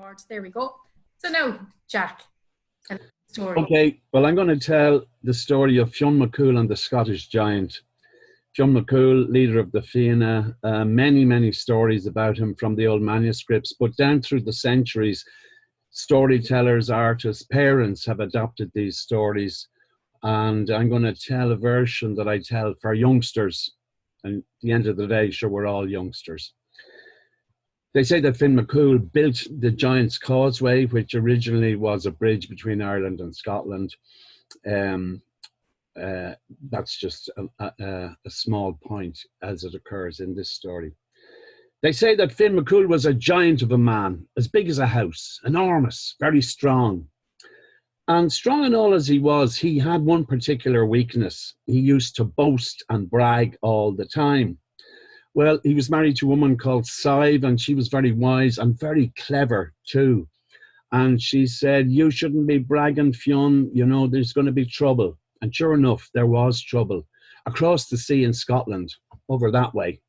record. There we go. So now, Jack, tell the story. Okay, well, I'm going to tell the story of Fionn McCool and the Scottish Giant. Fionn McCool, leader of the Fianna, many stories about him from the old manuscripts, but down through the centuries, storytellers, artists, parents have adopted these stories. And I'm going to tell a version that I tell for youngsters. And at the end of the day, sure, we're all youngsters. They say that Fionn McCool built the Giant's Causeway, which originally was a bridge between Ireland and Scotland. That's just a small point as it occurs in this story. They say that Fionn McCool was a giant of a man, as big as a house, enormous, very strong. And strong and all as he was, he had one particular weakness. He used to boast and brag all the time. Well, he was married to a woman called Sive, and she was very wise and very clever too. And she said, "You shouldn't be bragging, Fionn, you know, there's going to be trouble." And sure enough, there was trouble. Across the sea in Scotland, over that way,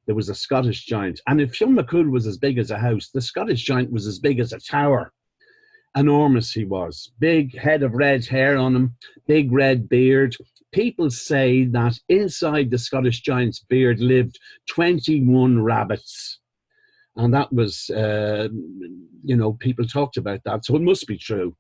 there was a Scottish giant. And if Fionn McCool was as big as a house, the Scottish giant was as big as a tower. Enormous he was. Big head of red hair on him, big red beard. People say that inside the Scottish giant's beard lived 21 rabbits. And that was, you know, people talked about that, so it must be true.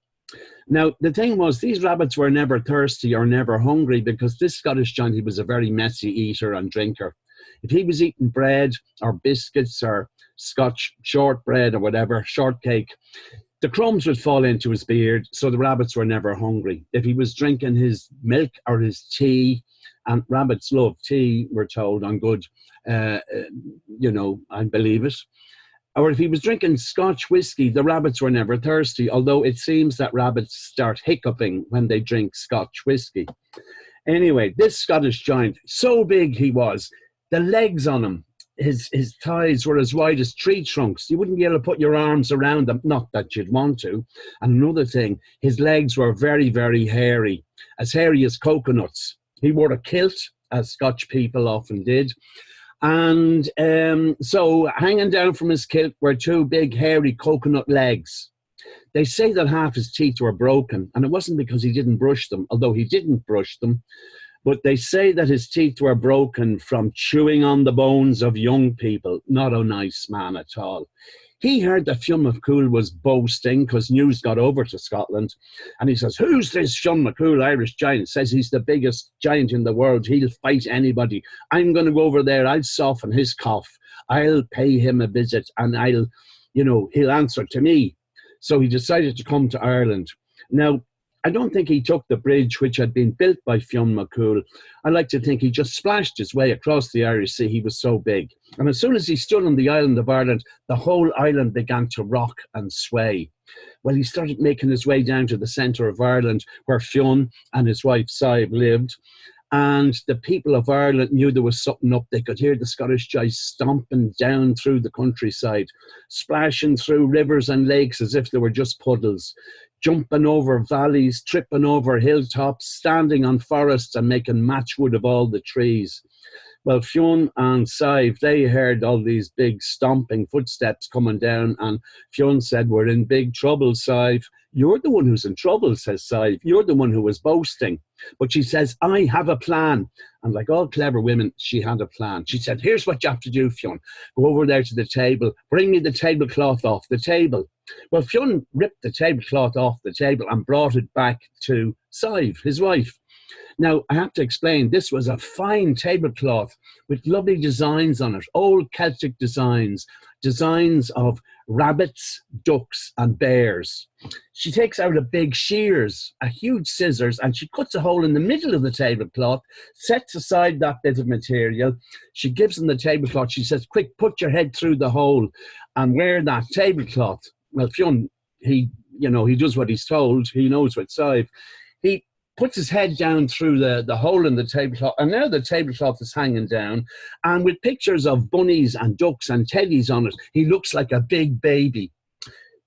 Now, the thing was, these rabbits were never thirsty or never hungry because this Scottish giant, he was a very messy eater and drinker. If he was eating bread or biscuits or Scotch shortbread or whatever, shortcake, the crumbs would fall into his beard, so the rabbits were never hungry. If he was drinking his milk or his tea, and rabbits love tea, we're told, on good, you know, I believe it. Or if he was drinking Scotch whiskey, the rabbits were never thirsty, although it seems that rabbits start hiccuping when they drink Scotch whiskey. Anyway, this Scottish giant, so big he was, the legs on him, his thighs were as wide as tree trunks. You wouldn't be able to put your arms around them, not that you'd want to. And another thing, his legs were very hairy as coconuts. He wore a kilt, as Scotch people often did. And so hanging down from his kilt were two big hairy coconut legs. They say that half his teeth were broken, and it wasn't because he didn't brush them, although he didn't brush them. But they say that his teeth were broken from chewing on the bones of young people. Not a nice man at all. He heard that Fionn McCool was boasting because news got over to Scotland. And he says, "Who's this Fionn McCool Irish giant? Says he's the biggest giant in the world. He'll fight anybody. I'm going to go over there. I'll soften his cough. I'll pay him a visit and I'll, you know, he'll answer to me." So he decided to come to Ireland. Now, I don't think he took the bridge which had been built by Fionn McCool. I like to think he just splashed his way across the Irish Sea. He was so big. And as soon as he stood on the island of Ireland, the whole island began to rock and sway. Well, he started making his way down to the centre of Ireland where Fionn and his wife Sive lived. And the people of Ireland knew there was something up. They could hear the Scottish giant stomping down through the countryside, splashing through rivers and lakes as if they were just puddles, jumping over valleys, tripping over hilltops, standing on forests and making matchwood of all the trees. Well, Fionn and Sive, they heard all these big stomping footsteps coming down, and Fionn said, "We're in big trouble, Sive." "You're the one who's in trouble," says Sive. "You're the one who was boasting." But she says, "I have a plan." And like all clever women, she had a plan. She said, "Here's what you have to do, Fionn. Go over there to the table. Bring me the tablecloth off the table." Well, Fionn ripped the tablecloth off the table and brought it back to Sive, his wife. Now, I have to explain, this was a fine tablecloth with lovely designs on it, old Celtic designs, designs of rabbits, ducks, and bears. She takes out a big shears, a huge scissors, and she cuts a hole in the middle of the tablecloth, sets aside that bit of material. She gives him the tablecloth. She says, "Quick, put your head through the hole and wear that tablecloth." Well, Fionn, he does what he's told. He knows what's Sive. He puts his head down through the hole in the tablecloth, and now the tablecloth is hanging down, and with pictures of bunnies and ducks and teddies on it, he looks like a big baby.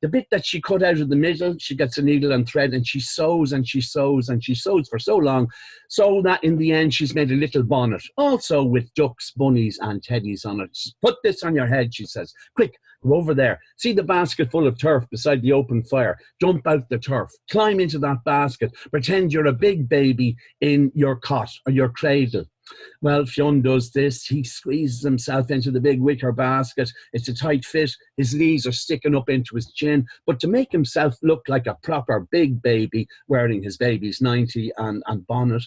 The bit that she cut out of the middle, she gets a needle and thread and she sews and she sews and she sews for so long, so that in the end she's made a little bonnet, also with ducks, bunnies and teddies on it. Put this on your head, she says. Quick, go over there. See the basket full of turf beside the open fire. Dump out the turf. Climb into that basket. Pretend you're a big baby in your cot or your cradle. Well, Fionn does this. He squeezes himself into the big wicker basket. It's a tight fit. His knees are sticking up into his chin. But to make himself look like a proper big baby, wearing his baby's 90 and bonnet,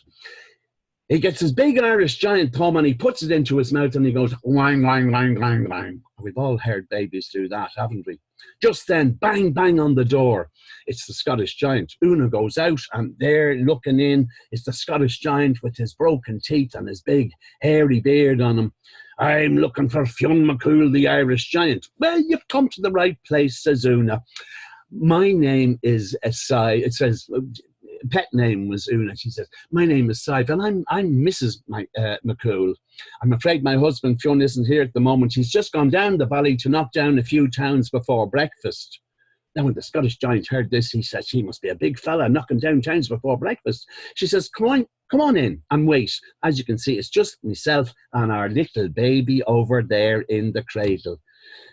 he gets his big Irish giant thumb and he puts it into his mouth and he goes, wang, wang, wang, wang, wang. We've all heard babies do that, haven't we? Just then, bang, bang on the door. It's the Scottish giant. Una goes out and there looking in is the Scottish giant with his broken teeth and his big hairy beard on him. I'm looking for Fionn McCool, the Irish giant. Well, you've come to the right place, says Una. My name is Asai. It says... pet name was Una. She says, my name is Sive and I'm Mrs. McCool. I'm afraid my husband Fionn isn't here at the moment. He's just gone down the valley to knock down a few towns before breakfast. Now, when the Scottish giant heard this, he said, he must be a big fella knocking down towns before breakfast. She says, come on in and wait. As you can see, it's just myself and our little baby over there in the cradle.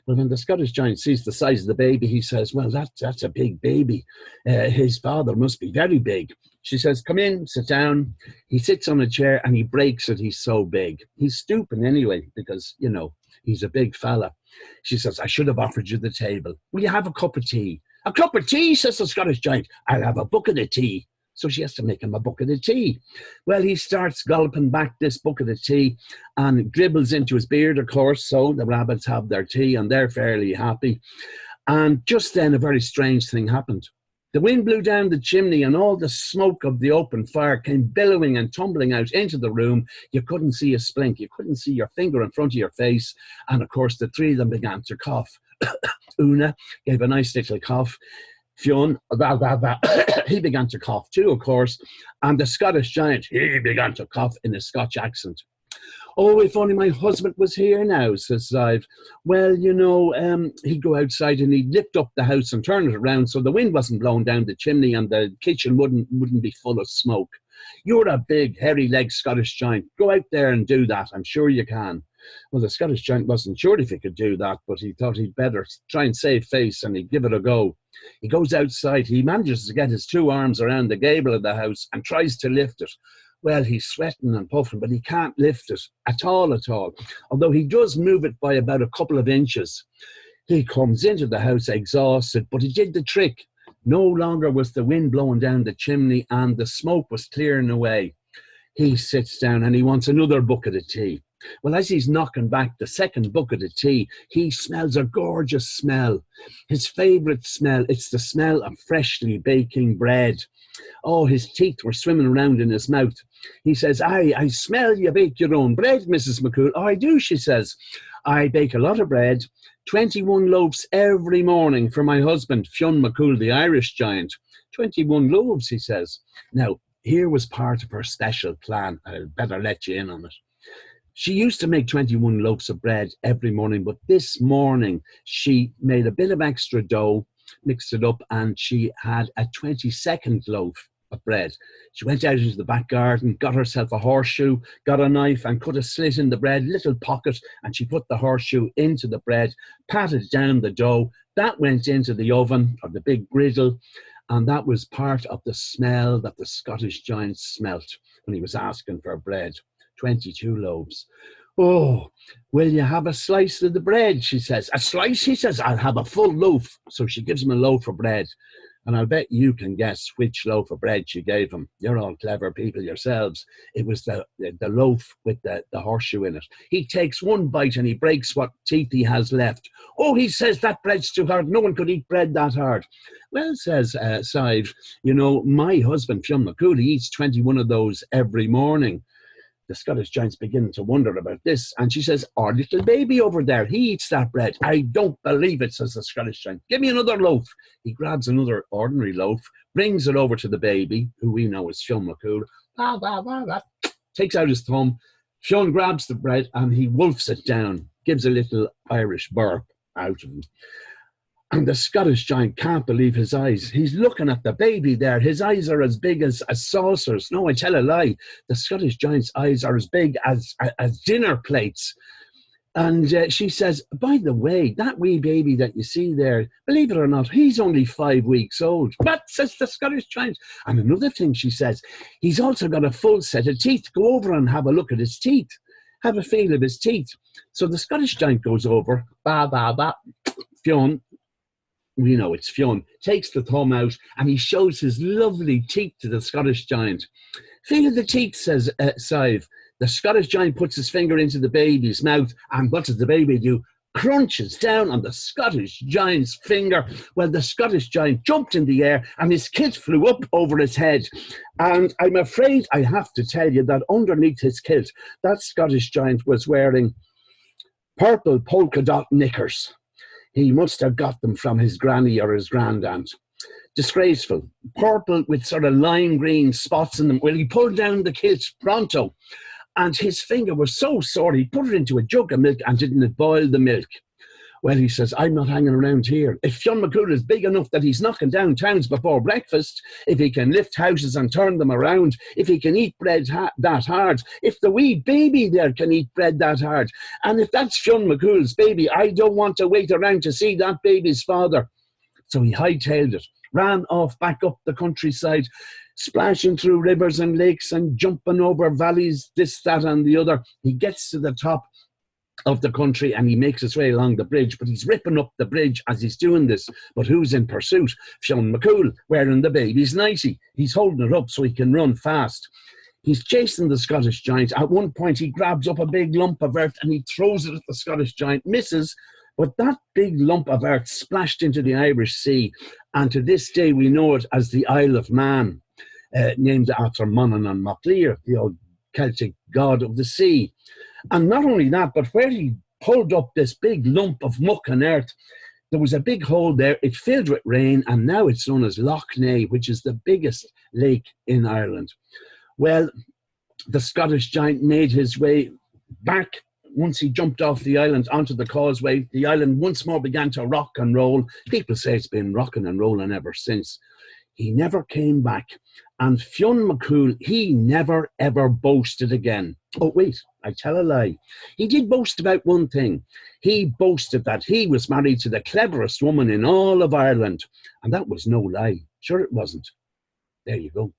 Well, when the Scottish giant sees the size of the baby, he says, well, that's a big baby. His father must be very big. She says, come in, sit down. He sits on a chair and he breaks it. He's so big. He's stooping anyway because, you know, he's a big fella. She says, I should have offered you the table. Will you have a cup of tea? A cup of tea, says the Scottish giant. I'll have a bucket of tea. So she has to make him a bucket of tea. Well, he starts gulping back this bucket of tea and dribbles into his beard, of course. So the rabbits have their tea and they're fairly happy. And just then a very strange thing happened. The wind blew down the chimney and all the smoke of the open fire came billowing and tumbling out into the room. You couldn't see a splink. You couldn't see your finger in front of your face. And of course, the three of them began to cough. Una gave a nice little cough. Fionn, he began to cough too, of course. And the Scottish giant, he began to cough in a Scotch accent. Oh, if only my husband was here now, says Sive. Well, you know, he'd go outside and he'd lift up the house and turn it around so the wind wasn't blowing down the chimney and the kitchen wouldn't be full of smoke. You're a big, hairy-legged Scottish giant. Go out there and do that. I'm sure you can. Well, the Scottish giant wasn't sure if he could do that, but he thought he'd better try and save face and he'd give it a go. He goes outside. He manages to get his two arms around the gable of the house and tries to lift it. Well, he's sweating and puffing, but he can't lift it at all, although he does move it by about a couple of inches. He comes into the house exhausted, but he did the trick. No longer was the wind blowing down the chimney and the smoke was clearing away. He sits down and he wants another bucket of tea. Well, as he's knocking back the second bucket of tea, he smells a gorgeous smell. His favourite smell, it's the smell of freshly baking bread. Oh, his teeth were swimming around in his mouth. He says, I smell you bake your own bread, Mrs. McCool. Oh, I do, she says. I bake a lot of bread, 21 loaves every morning for my husband, Fionn McCool, the Irish giant. 21 loaves, he says. Now, here was part of her special plan. I'd better let you in on it. She used to make 21 loaves of bread every morning, but this morning she made a bit of extra dough, mixed it up, and she had a 22nd loaf of bread. She went out into the back garden, got herself a horseshoe, got a knife and cut a slit in the bread, little pocket, and she put the horseshoe into the bread, patted down the dough. That went into the oven or the big griddle, and that was part of the smell that the Scottish giant smelt when he was asking for bread. 22 loaves. Oh, will you have a slice of the bread, she says. A slice, he says. I'll have a full loaf. So she gives him a loaf of bread. And I'll bet you can guess which loaf of bread she gave him. You're all clever people yourselves. It was the loaf with the horseshoe in it. He takes one bite and he breaks what teeth he has left. Oh, he says, that bread's too hard. No one could eat bread that hard. Well, says Sive, you know, my husband, Fionn McCool, he eats 21 of those every morning. The Scottish giant's beginning to wonder about this. And she says, our little baby over there, he eats that bread. I don't believe it, says the Scottish giant. Give me another loaf. He grabs another ordinary loaf, brings it over to the baby, who we know is Fionn McCool. Takes out his thumb. Fionn grabs the bread and he wolfs it down, gives a little Irish burp out of him. And the Scottish giant can't believe his eyes. He's looking at the baby there. His eyes are as big as saucers. No, I tell a lie. The Scottish giant's eyes are as big as dinner plates. And she says, by the way, that wee baby that you see there, believe it or not, he's only 5 weeks old. What, says the Scottish giant? And another thing she says, he's also got a full set of teeth. Go over and have a look at his teeth. Have a feel of his teeth. So the Scottish giant goes over, ba, ba, ba, Fionn, we know it's Fionn, takes the thumb out and he shows his lovely teeth to the Scottish giant. Feel the teeth, says Sive. The Scottish giant puts his finger into the baby's mouth, and what does the baby do? Crunches down on the Scottish giant's finger. Well, the Scottish giant jumped in the air and his kilt flew up over his head. And I'm afraid I have to tell you that underneath his kilt, that Scottish giant was wearing purple polka dot knickers. He must have got them from his granny or his grandaunt. Disgraceful. Purple with sort of lime green spots in them. Well, he pulled down the kilt pronto. And his finger was so sore, he put it into a jug of milk and didn't boil the milk. Well, he says, I'm not hanging around here. If Fionn McCool is big enough that he's knocking down towns before breakfast, if he can lift houses and turn them around, if he can eat bread that hard, if the wee baby there can eat bread that hard, and if that's Fionn McCool's baby, I don't want to wait around to see that baby's father. So he hightailed it, ran off back up the countryside, splashing through rivers and lakes and jumping over valleys, this, that, and the other. He gets to the top of the country and he makes his way along the bridge, but he's ripping up the bridge as he's doing this. But who's in pursuit? Fionn McCool, wearing the baby's nightie. He's holding it up so he can run fast. He's chasing the Scottish giant. At one point, he grabs up a big lump of earth and he throws it at the Scottish giant, misses, but that big lump of earth splashed into the Irish Sea. And to this day, we know it as the Isle of Man. Named after Monaghan Maclear, the old Celtic god of the sea. And not only that, but where he pulled up this big lump of muck and earth, there was a big hole there. It filled with rain, and now it's known as Lough Neagh, which is the biggest lake in Ireland. Well, the Scottish giant made his way back. Once he jumped off the island onto the causeway, the island once more began to rock and roll. People say it's been rocking and rolling ever since. He never came back. And Fionn McCool, he never, ever boasted again. Oh, wait, I tell a lie. He did boast about one thing. He boasted that he was married to the cleverest woman in all of Ireland. And that was no lie. Sure it wasn't. There you go.